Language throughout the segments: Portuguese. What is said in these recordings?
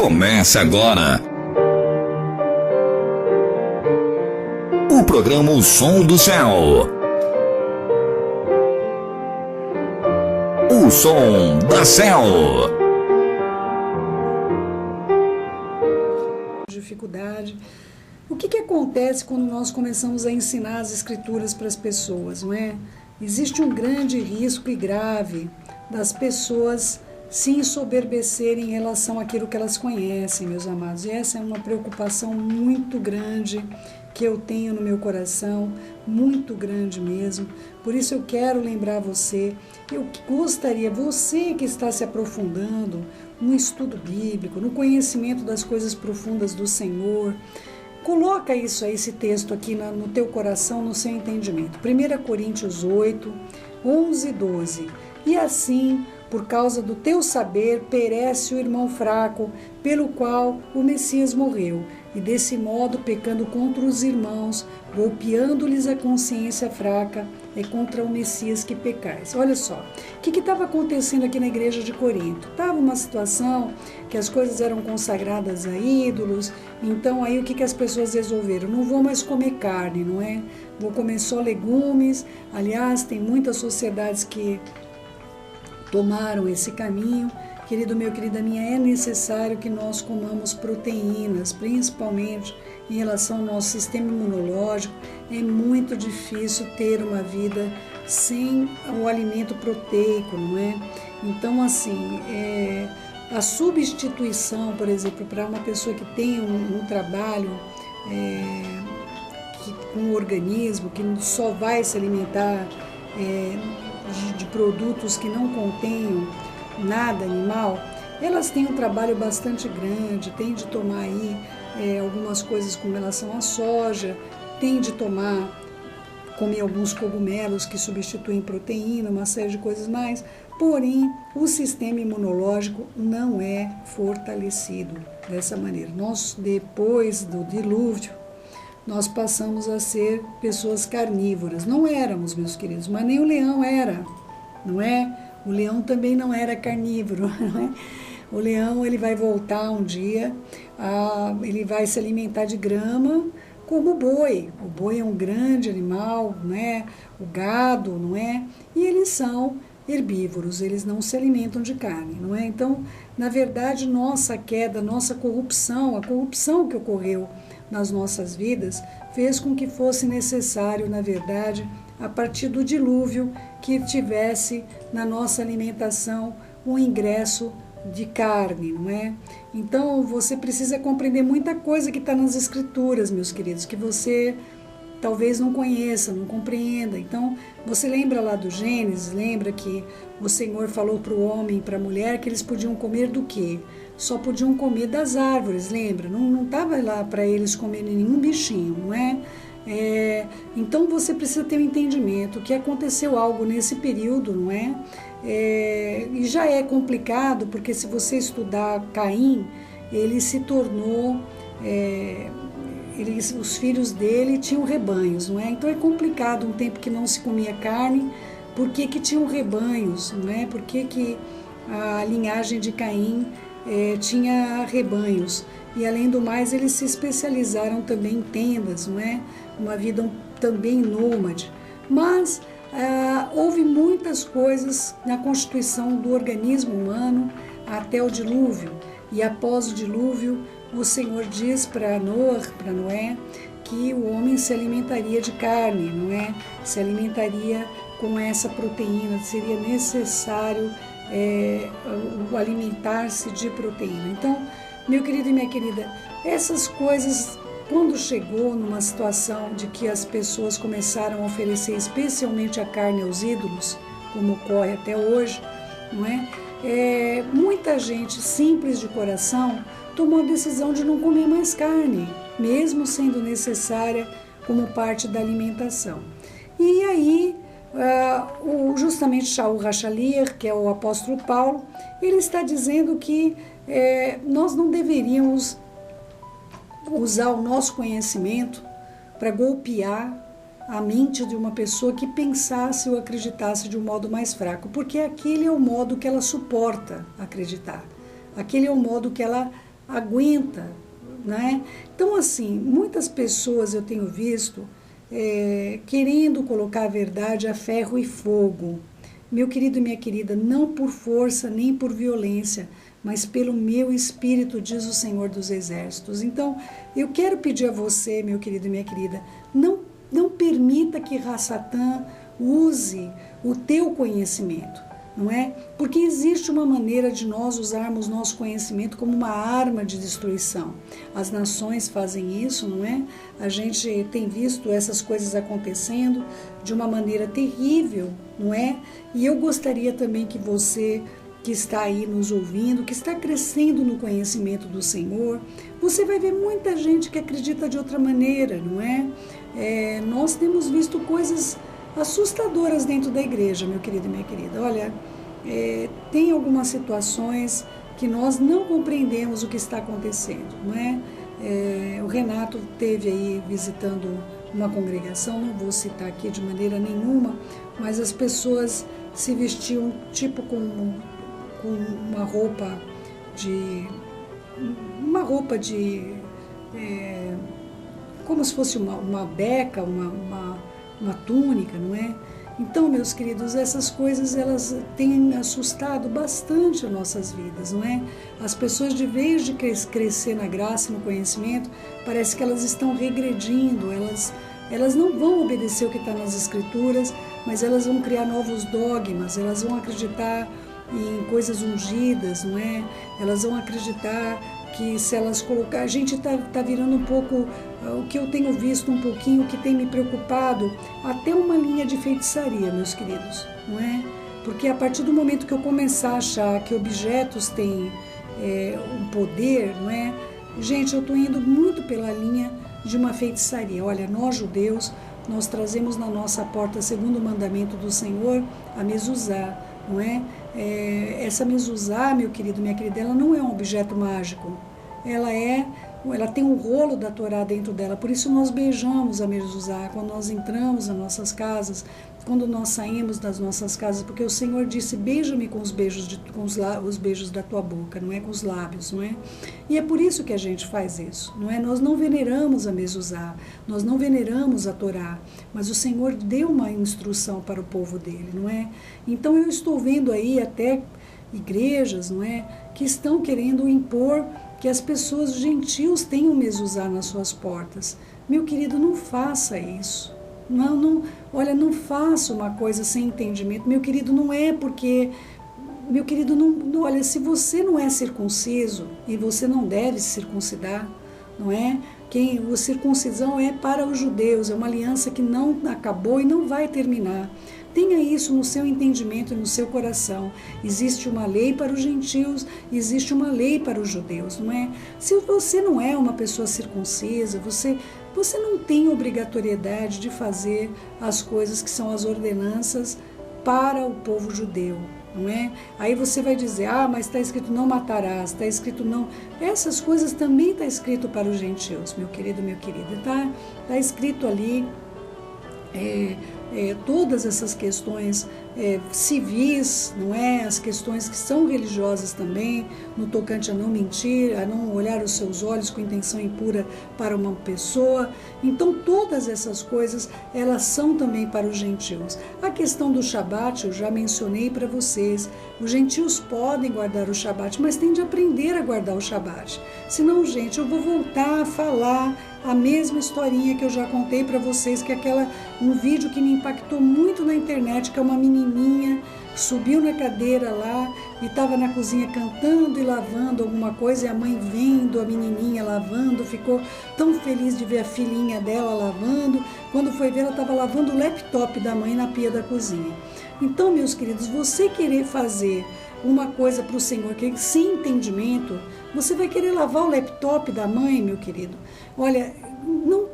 Começa agora o programa O Som do Céu. O Som da Céu. Dificuldade. O que acontece quando nós começamos a ensinar as escrituras para as pessoas, não é? Existe um grande risco e grave das pessoas se ensoberbecerem em relação àquilo que elas conhecem, meus amados. E essa é uma preocupação muito grande que eu tenho no meu coração, muito grande mesmo. Por isso eu quero lembrar você, eu gostaria, você que está se aprofundando no estudo bíblico, no conhecimento das coisas profundas do Senhor, coloca isso aí, esse texto aqui no teu coração, no seu entendimento. 1 Coríntios 8, 11 e 12. E assim, por causa do teu saber, perece o irmão fraco, pelo qual o Messias morreu, e desse modo, pecando contra os irmãos, golpeando-lhes a consciência fraca, é contra o Messias que pecais. Olha só, o que estava acontecendo aqui na igreja de Corinto? Estava uma situação que as coisas eram consagradas a ídolos, então aí o que as pessoas resolveram? Não vou mais comer carne, não é? Vou comer só legumes. Aliás, tem muitas sociedades que tomaram esse caminho. Querido meu, querida minha, é necessário que nós comamos proteínas, principalmente em relação ao nosso sistema imunológico. É muito difícil ter uma vida sem o alimento proteico, não é? Então, assim, a substituição, por exemplo, para uma pessoa que tem um trabalho com um organismo que só vai se alimentar de produtos que não contenham nada animal, elas têm um trabalho bastante grande, tem de tomar aí algumas coisas com relação à soja, tem de comer alguns cogumelos que substituem proteína, uma série de coisas mais, porém o sistema imunológico não é fortalecido dessa maneira. Nós, depois do dilúvio, nós passamos a ser pessoas carnívoras. Não éramos, meus queridos, mas nem o leão era, não é? O leão também não era carnívoro, não é? O leão, ele vai voltar um dia, ele vai se alimentar de grama como o boi. O boi é um grande animal, não é? O gado, não é? E eles são herbívoros, eles não se alimentam de carne, não é? Então, na verdade, nossa queda, nossa corrupção, a corrupção que ocorreu nas nossas vidas, fez com que fosse necessário, na verdade, a partir do dilúvio, que tivesse na nossa alimentação um ingresso de carne, não é? Então, você precisa compreender muita coisa que está nas Escrituras, meus queridos, que você talvez não conheça, não compreenda. Então, você lembra lá do Gênesis, lembra que o Senhor falou para o homem e para a mulher que eles podiam comer do quê? Só podiam comer das árvores, lembra? Não estava lá para eles comerem nenhum bichinho, não é? Então você precisa ter um entendimento que aconteceu algo nesse período, não é? E já é complicado, porque se você estudar Caim, ele se tornou, os filhos dele tinham rebanhos, não é? Então é complicado, um tempo que não se comia carne, por que tinham rebanhos, não é? Por que a linhagem de Caim tinha rebanhos? E além do mais, eles se especializaram também em tendas, não é? Uma vida também nômade. Mas houve muitas coisas na constituição do organismo humano até o dilúvio. E após o dilúvio, o Senhor diz para Noé, que o homem se alimentaria de carne, não é? Se alimentaria com essa proteína, seria necessário alimentar-se de proteína. Então, meu querido e minha querida, essas coisas, quando chegou numa situação de que as pessoas começaram a oferecer especialmente a carne aos ídolos, como ocorre até hoje, não é? Muita gente simples de coração tomou a decisão de não comer mais carne, mesmo sendo necessária como parte da alimentação. E aí, justamente Shaul Hashaliach, que é o apóstolo Paulo, ele está dizendo que nós não deveríamos usar o nosso conhecimento para golpear a mente de uma pessoa que pensasse ou acreditasse de um modo mais fraco, porque aquele é o modo que ela suporta acreditar, aquele é o modo que ela aguenta, né? Então, assim, muitas pessoas eu tenho visto querendo colocar a verdade a ferro e fogo. Meu querido e minha querida, não por força nem por violência, mas pelo meu espírito, diz o Senhor dos Exércitos. Então, eu quero pedir a você, meu querido e minha querida, não permita que Satã use o teu conhecimento, não é? Porque existe uma maneira de nós usarmos nosso conhecimento como uma arma de destruição. As nações fazem isso, não é? A gente tem visto essas coisas acontecendo de uma maneira terrível, não é? E eu gostaria também que você, que está aí nos ouvindo, que está crescendo no conhecimento do Senhor, você vai ver muita gente que acredita de outra maneira, não é? Nós temos visto coisas assustadoras dentro da igreja, meu querido e minha querida. Olha, tem algumas situações que nós não compreendemos o que está acontecendo, não é? O Renato esteve aí visitando uma congregação, não vou citar aqui de maneira nenhuma, mas as pessoas se vestiam tipo com uma roupa de como se fosse uma beca, uma túnica, não é? Então, meus queridos, essas coisas elas têm assustado bastante as nossas vidas, não é? As pessoas, de vez de crescer na graça e no conhecimento, parece que elas estão regredindo, elas não vão obedecer o que está nas Escrituras, mas elas vão criar novos dogmas, elas vão acreditar em coisas ungidas, não é? Elas vão acreditar que se elas colocar... A gente está virando um pouco, o que eu tenho visto um pouquinho, o que tem me preocupado, até uma linha de feitiçaria, meus queridos, não é? Porque a partir do momento que eu começar a achar que objetos têm um poder, não é? Gente, eu estou indo muito pela linha de uma feitiçaria. Olha, nós judeus, nós trazemos na nossa porta, segundo o mandamento do Senhor, a mezuzá, não é? Essa mezuzá, meu querido, minha querida, ela não é um objeto mágico. Ela tem um rolo da Torá dentro dela, por isso nós beijamos a mezuzá quando nós entramos nas nossas casas, quando nós saímos das nossas casas, porque o Senhor disse, beija-me com os beijos da tua boca, não é com os lábios, não é? E é por isso que a gente faz isso, não é? Nós não veneramos a mezuzá, nós não veneramos a Torá, mas o Senhor deu uma instrução para o povo dele, não é? Então eu estou vendo aí até igrejas, não é? Que estão querendo impor que as pessoas, os gentios, tenham mezuzá nas suas portas. Meu querido, não faça isso. Olha, não faça uma coisa sem entendimento. Meu querido, não é porque... Meu querido, olha, se você não é circunciso, e você não deve se circuncidar, não é? A circuncisão é para os judeus, é uma aliança que não acabou e não vai terminar. Tenha isso no seu entendimento e no seu coração. Existe uma lei para os gentios, existe uma lei para os judeus, não é? Se você não é uma pessoa circuncisa, você não tem obrigatoriedade de fazer as coisas que são as ordenanças para o povo judeu, não é? Aí você vai dizer, mas está escrito não matarás, está escrito não... Essas coisas também está escrito para os gentios, meu querido, minha querida. Está escrito ali... todas essas questões civis, não é? As questões que são religiosas também, no tocante a não mentir, a não olhar os seus olhos com intenção impura para uma pessoa. Então, todas essas coisas, elas são também para os gentios. A questão do Shabat, eu já mencionei para vocês, os gentios podem guardar o Shabat, mas tem de aprender a guardar o Shabat. Senão, gente, eu vou voltar a falar a mesma historinha que eu já contei para vocês, que é um vídeo que me impactou muito na internet, que é uma menininha subiu na cadeira lá e estava na cozinha cantando e lavando alguma coisa, e a mãe vendo a menininha lavando, ficou tão feliz de ver a filhinha dela lavando. Quando foi ver, ela estava lavando o laptop da mãe na pia da cozinha. Então, meus queridos, você querer fazer uma coisa para o Senhor sem entendimento, você vai querer lavar o laptop da mãe, meu querido? Olha,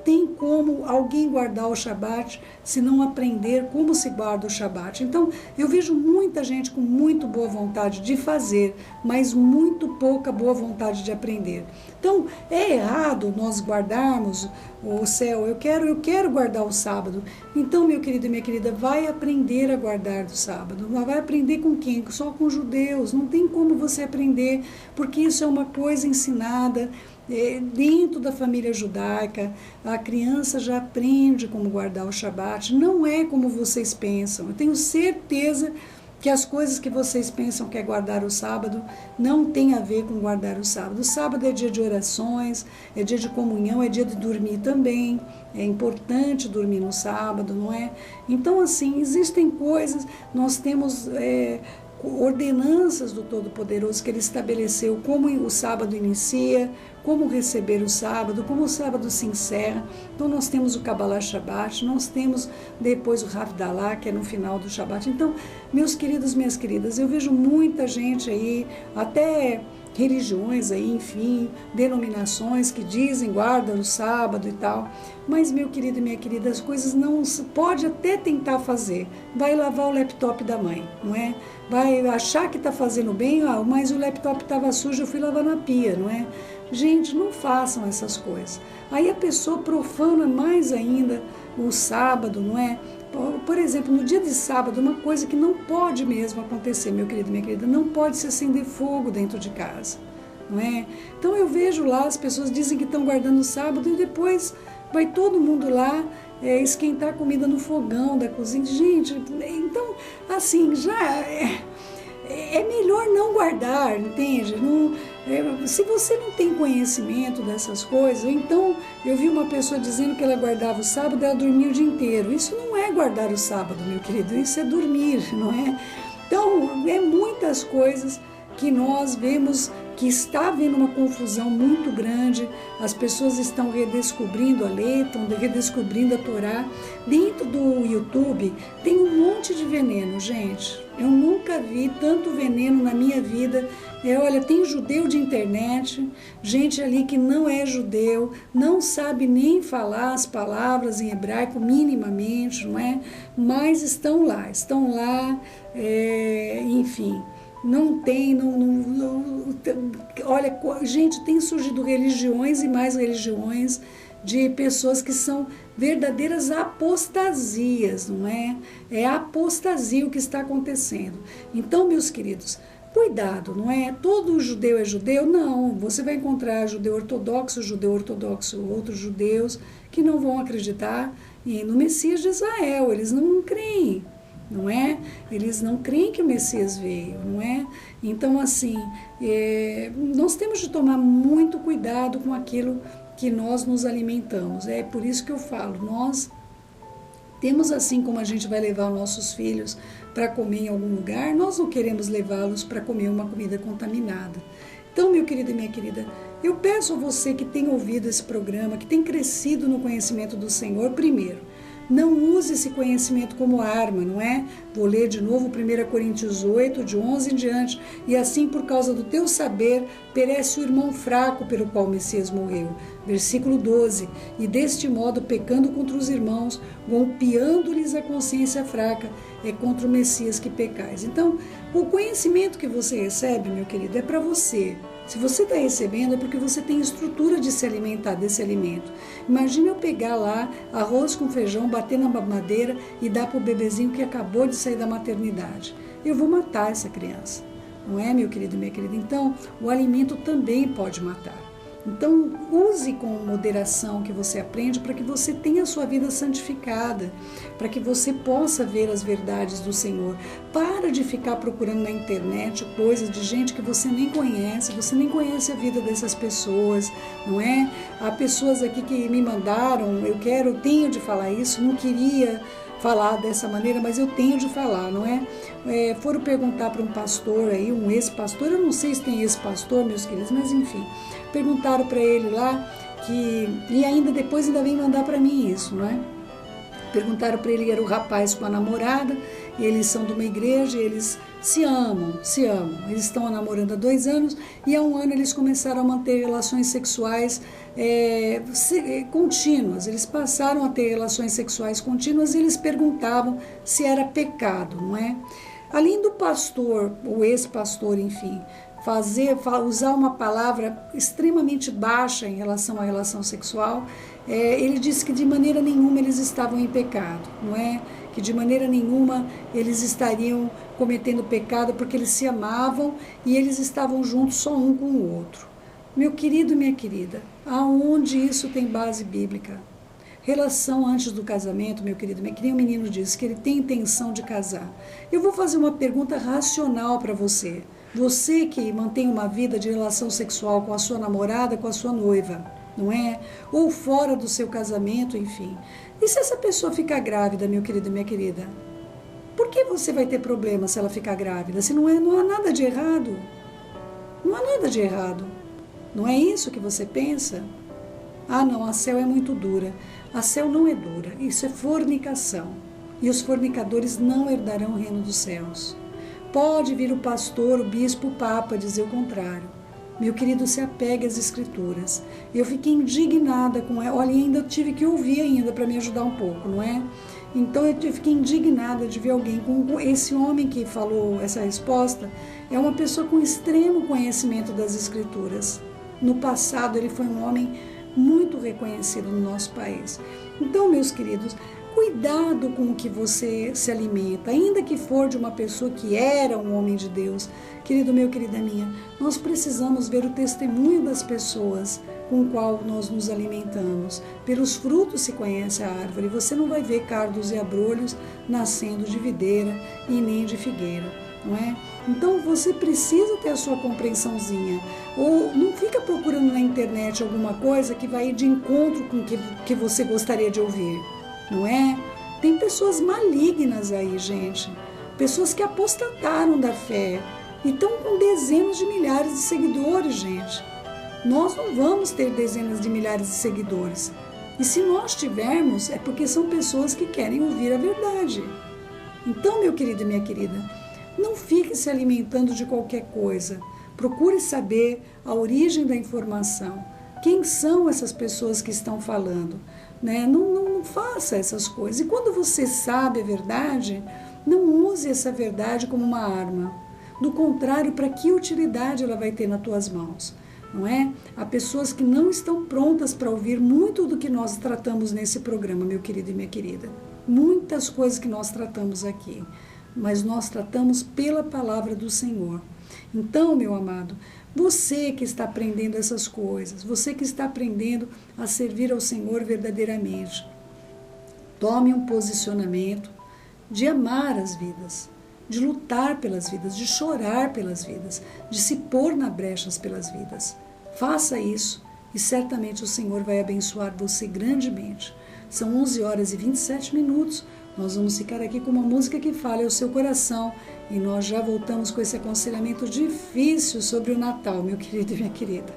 tem como alguém guardar o Shabat se não aprender como se guarda o Shabat. Então, eu vejo muita gente com muito boa vontade de fazer, mas muito pouca boa vontade de aprender. Então, é errado nós guardarmos o céu. Eu quero guardar o sábado. Então, meu querido e minha querida, vai aprender a guardar do sábado. Vai aprender com quem? Só com judeus. Não tem como você aprender, porque isso é uma coisa ensinada dentro da família judaica. A criança já aprende como guardar o Shabat. Não é como vocês pensam. Eu tenho certeza que as coisas que vocês pensam que é guardar o sábado não tem a ver com guardar o sábado. O sábado é dia de orações, é dia de comunhão, é dia de dormir também. É importante dormir no sábado, não é? Então, assim, existem coisas, nós temos ordenanças do Todo-Poderoso que Ele estabeleceu, como o sábado inicia, como receber o sábado, como o sábado se encerra. Então nós temos o Kabbalah Shabbat, nós temos depois o Havdalah, que é no final do Shabbat. Então, meus queridos, minhas queridas, eu vejo muita gente aí, até religiões aí, enfim, denominações que dizem guarda no sábado e tal, mas meu querido e minha querida, as coisas não pode até tentar fazer, vai lavar o laptop da mãe, não é? Vai achar que está fazendo bem, mas o laptop estava sujo, eu fui lavar na pia, não é? Gente, não façam essas coisas. Aí a pessoa profana mais ainda o sábado, não é? Por exemplo, no dia de sábado, uma coisa que não pode mesmo acontecer, meu querido e minha querida, não pode se acender fogo dentro de casa, não é? Então eu vejo lá, as pessoas dizem que estão guardando o sábado e depois vai todo mundo lá esquentar comida no fogão da cozinha. Gente, então, assim, já é melhor não guardar, entende? Se você não tem conhecimento dessas coisas, então eu vi uma pessoa dizendo que ela guardava o sábado e ela dormia o dia inteiro. Isso não é guardar o sábado, meu querido, isso é dormir, não é? Então, é muitas coisas que nós vemos que está havendo uma confusão muito grande, as pessoas estão redescobrindo a lei, estão redescobrindo a Torá. Dentro do YouTube tem um monte de veneno, gente. Eu nunca vi tanto veneno na minha vida. Olha, tem judeu de internet, gente ali que não é judeu, não sabe nem falar as palavras em hebraico minimamente, não é? Mas estão lá, enfim. Olha, gente, tem surgido religiões e mais religiões de pessoas que são verdadeiras apostasias, não é? É apostasia o que está acontecendo. Então, meus queridos, cuidado, não é? Todo judeu é judeu? Não, você vai encontrar judeu ortodoxo, outros judeus que não vão acreditar no Messias de Israel, eles não creem. Não é? Eles não creem que o Messias veio, não é? Então, assim, nós temos de tomar muito cuidado com aquilo que nós nos alimentamos. É por isso que eu falo, nós temos, assim como a gente vai levar nossos filhos para comer em algum lugar, nós não queremos levá-los para comer uma comida contaminada. Então, meu querido e minha querida, eu peço a você que tem ouvido esse programa, que tem crescido no conhecimento do Senhor, primeiro, não use esse conhecimento como arma, não é? Vou ler de novo 1 Coríntios 8, de 11 em diante. E assim, por causa do teu saber, perece o irmão fraco pelo qual o Messias morreu. Versículo 12. E deste modo, pecando contra os irmãos, golpeando-lhes a consciência fraca, é contra o Messias que pecais. Então, o conhecimento que você recebe, meu querido, é para você. Se você está recebendo é porque você tem estrutura de se alimentar desse alimento. Imagina eu pegar lá arroz com feijão, bater na mamadeira e dar para o bebezinho que acabou de sair da maternidade. Eu vou matar essa criança, não é, meu querido e minha querida? Então, o alimento também pode matar. Então, use com moderação o que você aprende para que você tenha a sua vida santificada, para que você possa ver as verdades do Senhor. Para de ficar procurando na internet coisas de gente que você nem conhece a vida dessas pessoas, não é? Há pessoas aqui que me mandaram, eu tenho de falar isso, não queria falar dessa maneira, mas eu tenho de falar, não é? Foram perguntar para um pastor aí, um ex-pastor, eu não sei se tem ex-pastor, meus queridos, mas enfim, perguntaram para ele lá, e ainda depois vem mandar para mim isso, não é? Perguntaram para ele, era o rapaz com a namorada, eles são de uma igreja, eles se amam. Eles estão namorando há 2 anos e há 1 ano eles começaram a manter relações sexuais contínuas. Eles passaram a ter relações sexuais contínuas e eles perguntavam se era pecado, não é? Além do pastor, ou ex-pastor, enfim, usar uma palavra extremamente baixa em relação à relação sexual, ele disse que de maneira nenhuma eles estavam em pecado, não é? Que de maneira nenhuma eles estariam cometendo pecado porque eles se amavam e eles estavam juntos só um com o outro. Meu querido e minha querida, aonde isso tem base bíblica? Relação antes do casamento, meu querido, que nem o menino disse, que ele tem intenção de casar. Eu vou fazer uma pergunta racional para você. Você que mantém uma vida de relação sexual com a sua namorada, com a sua noiva, não é? Ou fora do seu casamento, enfim. E se essa pessoa ficar grávida, meu querido e minha querida? Por que você vai ter problema se ela ficar grávida? Se não há nada de errado. Não há nada de errado. Não é isso que você pensa? Ah, não, a céu é muito dura. A céu não é dura, isso é fornicação. E os fornicadores não herdarão o reino dos céus. Pode vir o pastor, o bispo, o papa dizer o contrário. Meu querido, se apegue às escrituras. Eu fiquei indignada com ela. Olha, ainda tive que ouvir ainda para me ajudar um pouco, não é? Então eu fiquei indignada de ver alguém com esse homem que falou essa resposta. É uma pessoa com extremo conhecimento das escrituras. No passado ele foi um homem muito reconhecido no nosso país. Então, meus queridos, cuidado com o que você se alimenta, ainda que for de uma pessoa que era um homem de Deus. Querido meu, querida minha, nós precisamos ver o testemunho das pessoas com o qual nós nos alimentamos. Pelos frutos se conhece a árvore. Você não vai ver cardos e abrolhos nascendo de videira e nem de figueira, não é? Então você precisa ter a sua compreensãozinha. Ou não fica procurando na internet alguma coisa que vai de encontro com o que você gostaria de ouvir, não é? Tem pessoas malignas aí, gente. Pessoas que apostataram da fé e estão com dezenas de milhares de seguidores, gente. Nós não vamos ter dezenas de milhares de seguidores. E se nós tivermos, é porque são pessoas que querem ouvir a verdade. Então, meu querido e minha querida, não fique se alimentando de qualquer coisa. Procure saber a origem da informação. Quem são essas pessoas que estão falando? Né? Não faça essas coisas. E quando você sabe a verdade, não use essa verdade como uma arma. Do contrário, para que utilidade ela vai ter nas tuas mãos? Não é? Há pessoas que não estão prontas para ouvir muito do que nós tratamos nesse programa, meu querido e minha querida. Muitas coisas que nós tratamos aqui, mas nós tratamos pela palavra do Senhor. Então, meu amado, você que está aprendendo essas coisas, você que está aprendendo a servir ao Senhor verdadeiramente, tome um posicionamento de amar as vidas, de lutar pelas vidas, de chorar pelas vidas, de se pôr na brechas pelas vidas. Faça isso e certamente o Senhor vai abençoar você grandemente. São 11h27. Nós vamos ficar aqui com uma música que fale ao seu coração e nós já voltamos com esse aconselhamento difícil sobre o Natal, meu querido e minha querida.